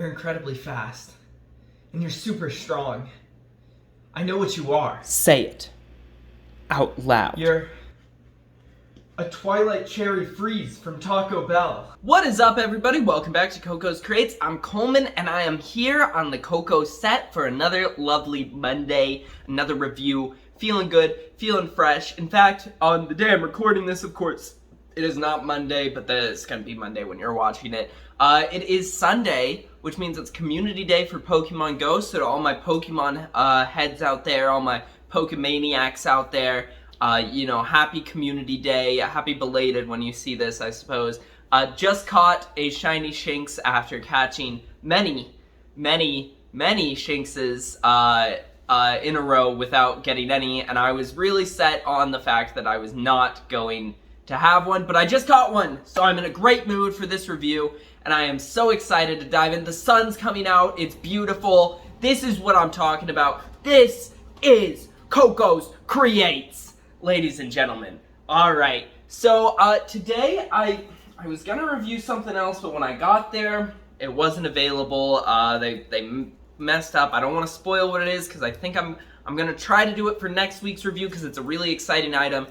You're incredibly fast, and you're super strong. I know what you are. Say it out loud. You're a Twilight Cherry Freeze from Taco Bell. What is up, everybody? Welcome back to Coco's Crates. I'm Coleman, and I am here on the Coco set for another lovely Monday, another review. Feeling good, feeling fresh. In fact, on the day I'm recording this, of course, it is not Monday, but it's going to be Monday when you're watching it. It is Sunday, which means it's Community Day for Pokemon Go, so to all my Pokemon heads out there, all my Pokemaniacs out there, happy Community Day, happy belated when you see this, I suppose. Just caught a shiny Shinx after catching many Shinxes in a row without getting any, and I was really set on the fact that I was not going to have one, but I just caught one, so I'm in a great mood for this review, and I am so excited to dive in. The sun's coming out, it's beautiful. This is what I'm talking about. This is Coco's Creates, ladies and gentlemen. Alright, so today I was gonna review something else, but when I got there, it wasn't available. They messed up. I don't want to spoil what it is, because I think I'm gonna try to do it for next week's review, because it's a really exciting item.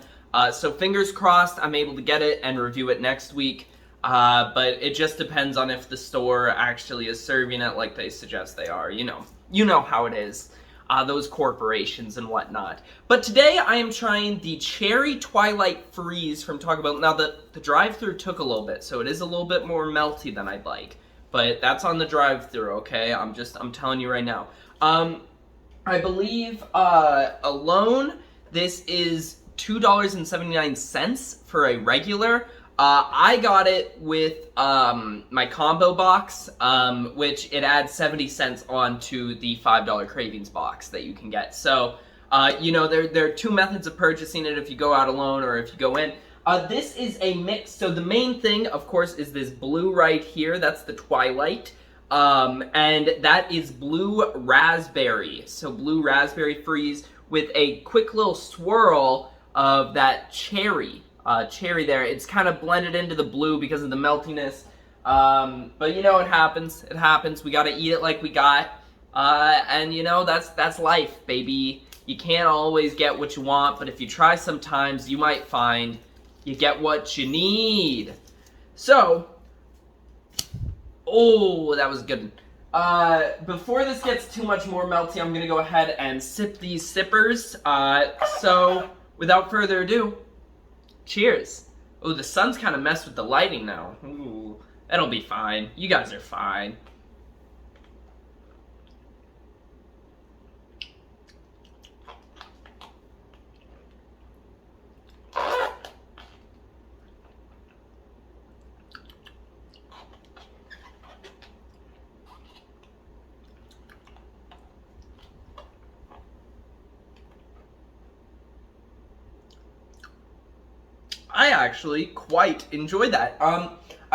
So fingers crossed I'm able to get it and review it next week, but it just depends on if the store actually is serving it like they suggest they are. You know how it is, those corporations and whatnot. But today I am trying the Cherry Twilight Freeze from Taco Bell. Now the drive-thru took a little bit, so it is a little bit more melty than I'd like, but that's on the drive-thru, okay? I'm telling you right now. I believe alone this is $2.79 for a regular. I got it with my combo box, which it adds 70 cents onto the $5 Cravings box that you can get. So, there are two methods of purchasing it if you go out alone or if you go in. This is a mix. So the main thing, of course, is this blue right here. That's the Twilight. And that is blue raspberry. So blue raspberry freeze with a quick little swirl of that cherry there. It's kind of blended into the blue because of the meltiness, but it happens. We gotta eat it like we got, and that's life, baby. You can't always get what you want, but if you try sometimes, you might find you get what you need. So, oh, that was good. Before this gets too much more melty, I'm gonna go ahead and sip these sippers, so without further ado, cheers. Oh, the sun's kind of messed with the lighting now. Ooh, that'll be fine. You guys are fine. I actually quite enjoyed that. I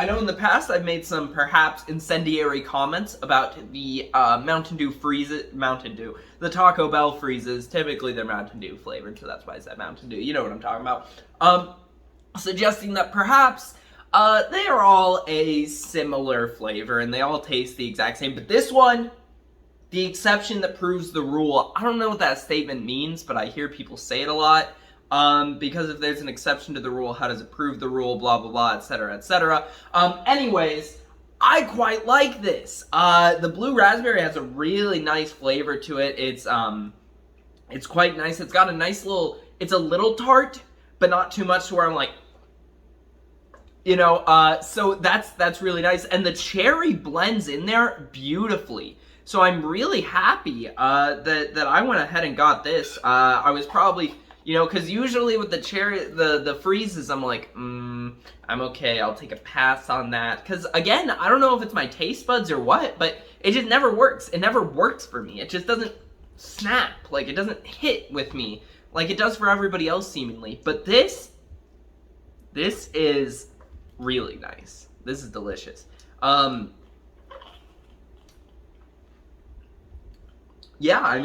know in the past I've made some perhaps incendiary comments about the the Taco Bell freezes. Typically they're Mountain Dew flavored, so that's why I said Mountain Dew. You know what I'm talking about. Suggesting that perhaps they are all a similar flavor and they all taste the exact same. But this one, the exception that proves the rule. I don't know what that statement means, but I hear people say it a lot. Because if there's an exception to the rule, how does it prove the rule, blah, blah, blah, etc., etc. Anyways, I quite like this. The blue raspberry has a really nice flavor to it. It's quite nice. It's got a nice little, it's a little tart, but not too much to where I'm like, so that's really nice. And the cherry blends in there beautifully. So I'm really happy, that I went ahead and got this. I was probably, because usually with the cherry, the freezes, I'm like, I'm okay, I'll take a pass on that. Because, again, I don't know if it's my taste buds or what, but it just never works. It never works for me. It just doesn't snap. Like, it doesn't hit with me like it does for everybody else, seemingly. But this is really nice. This is delicious. Yeah, I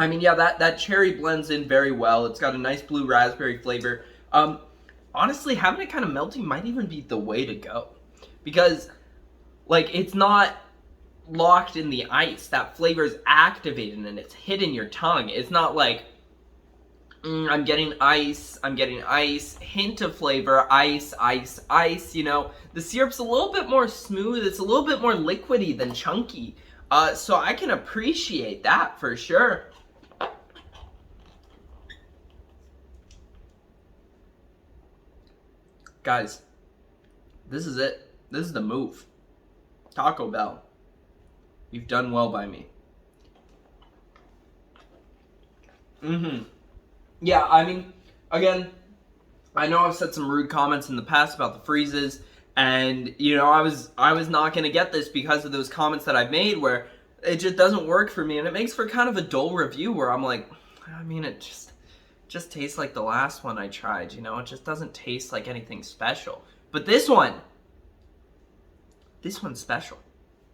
mean, yeah, that cherry blends in very well. It's got a nice blue raspberry flavor. honestly, having it kind of melty might even be the way to go. Because, like, it's not locked in the ice. That flavor is activated and it's hitting your tongue. It's not like, I'm getting ice, hint of flavor, ice, you know. The syrup's a little bit more smooth, it's a little bit more liquidy than chunky. So I can appreciate that for sure. Guys, this is it. This is the move. Taco Bell, you've done well by me. Yeah, I mean, again, I know I've said some rude comments in the past about the freezes, and, you know, I was not going to get this because of those comments that I've made where it just doesn't work for me, and it makes for kind of a dull review where I'm like, I mean, it just tastes like the last one I tried, you know? It just doesn't taste like anything special. But this one's special.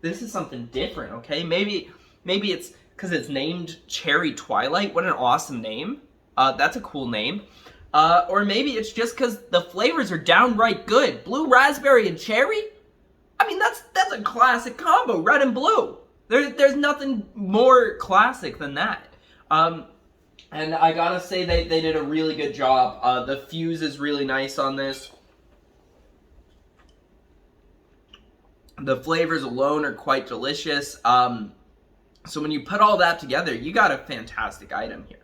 This is something different, okay? Maybe it's because it's named Cherry Twilight. What an awesome name. That's a cool name. Or maybe it's just because the flavors are downright good. Blue raspberry and cherry? I mean, that's a classic combo, red and blue. There's nothing more classic than that. And I gotta say they did a really good job. The fuse is really nice on this. The flavors alone are quite delicious. So when you put all that together, you got a fantastic item here.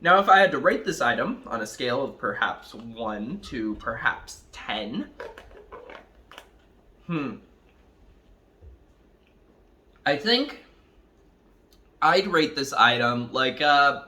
Now, if I had to rate this item on a scale of perhaps 1 to perhaps 10, I think I'd rate this item like a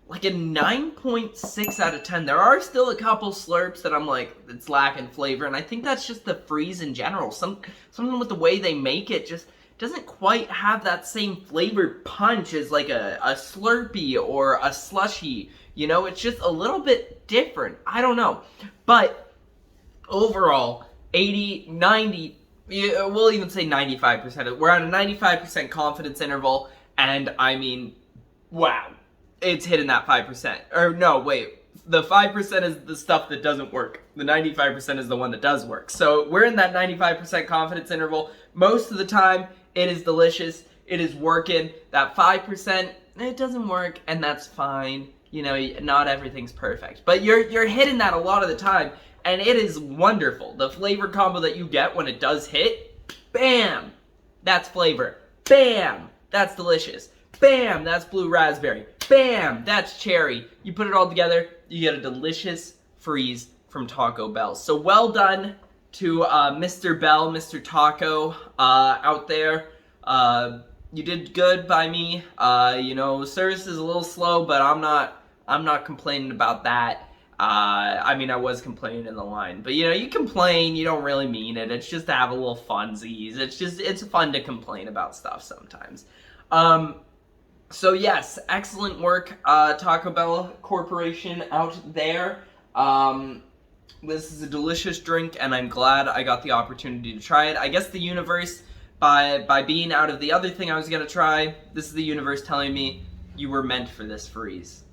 9.6 out of 10. There are still a couple slurps that I'm like, it's lacking flavor, and I think that's just the freeze in general. Something with the way they make it just doesn't quite have that same flavor punch as like a Slurpee or a slushie. You know, it's just a little bit different. I don't know. But overall, 80, 90, we'll even say 95%. We're at a 95% confidence interval, and I mean, wow. It's hitting that 5%. Or no, wait. The 5% is the stuff that doesn't work. The 95% is the one that does work. So we're in that 95% confidence interval. Most of the time, it is delicious. It is working. That 5%, it doesn't work, and that's fine. You know, not everything's perfect. But you're hitting that a lot of the time, and it is wonderful. The flavor combo that you get when it does hit, bam! That's flavor. Bam! That's delicious. Bam! That's blue raspberry. Bam! That's cherry. You put it all together, you get a delicious freeze from Taco Bell. So well done to Mr. Bell, Mr. Taco out there. You did good by me. You know, service is a little slow, but I'm not complaining about that. I mean, I was complaining in the line, but you know, you complain, you don't really mean it. It's just to have a little funsies. It's fun to complain about stuff sometimes. So yes, excellent work, Taco Bell Corporation out there. This is a delicious drink, and I'm glad I got the opportunity to try it. I guess the universe, by being out of the other thing I was gonna try, this is the universe telling me you were meant for this freeze.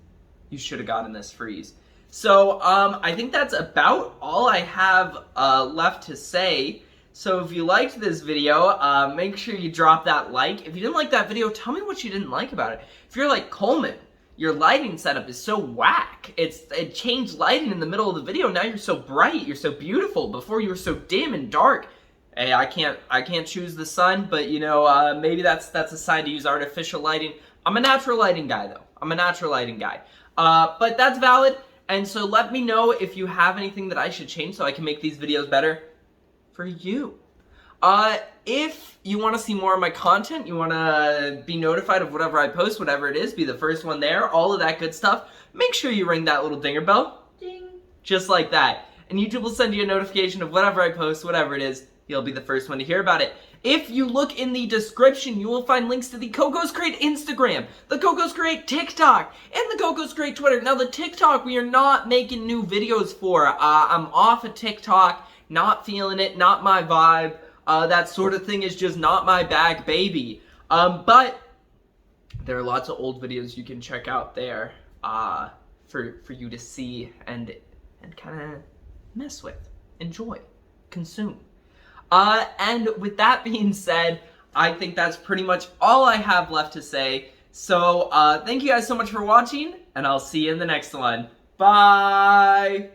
You should have gotten this freeze. So I think that's about all I have left to say. So if you liked this video, make sure you drop that like. If you didn't like that video, tell me what you didn't like about it. If you're like, Coleman, your lighting setup is so whack. It changed lighting in the middle of the video. Now you're so bright, you're so beautiful. Before you were so dim and dark. Hey, I can't choose the sun, but you know, maybe that's a sign to use artificial lighting. I'm a natural lighting guy though. I'm a natural lighting guy. But that's valid. And so let me know if you have anything that I should change so I can make these videos better for you. If you want to see more of my content, you want to be notified of whatever I post, whatever it is, be the first one there, all of that good stuff, make sure you ring that little dinger bell. Ding. Just like that. And YouTube will send you a notification of whatever I post, whatever it is. You'll be the first one to hear about it. If you look in the description, you will find links to the Coco's Crate Instagram, the Coco's Crate TikTok, and the Coco's Crate Twitter. Now the TikTok we are not making new videos for. I'm off of TikTok. Not feeling it, not my vibe. That sort of thing is just not my bag, baby. But there are lots of old videos you can check out there for you to see and and kind of mess with, enjoy, consume. And with that being said, I think that's pretty much all I have left to say. So thank you guys so much for watching, and I'll see you in the next one. Bye!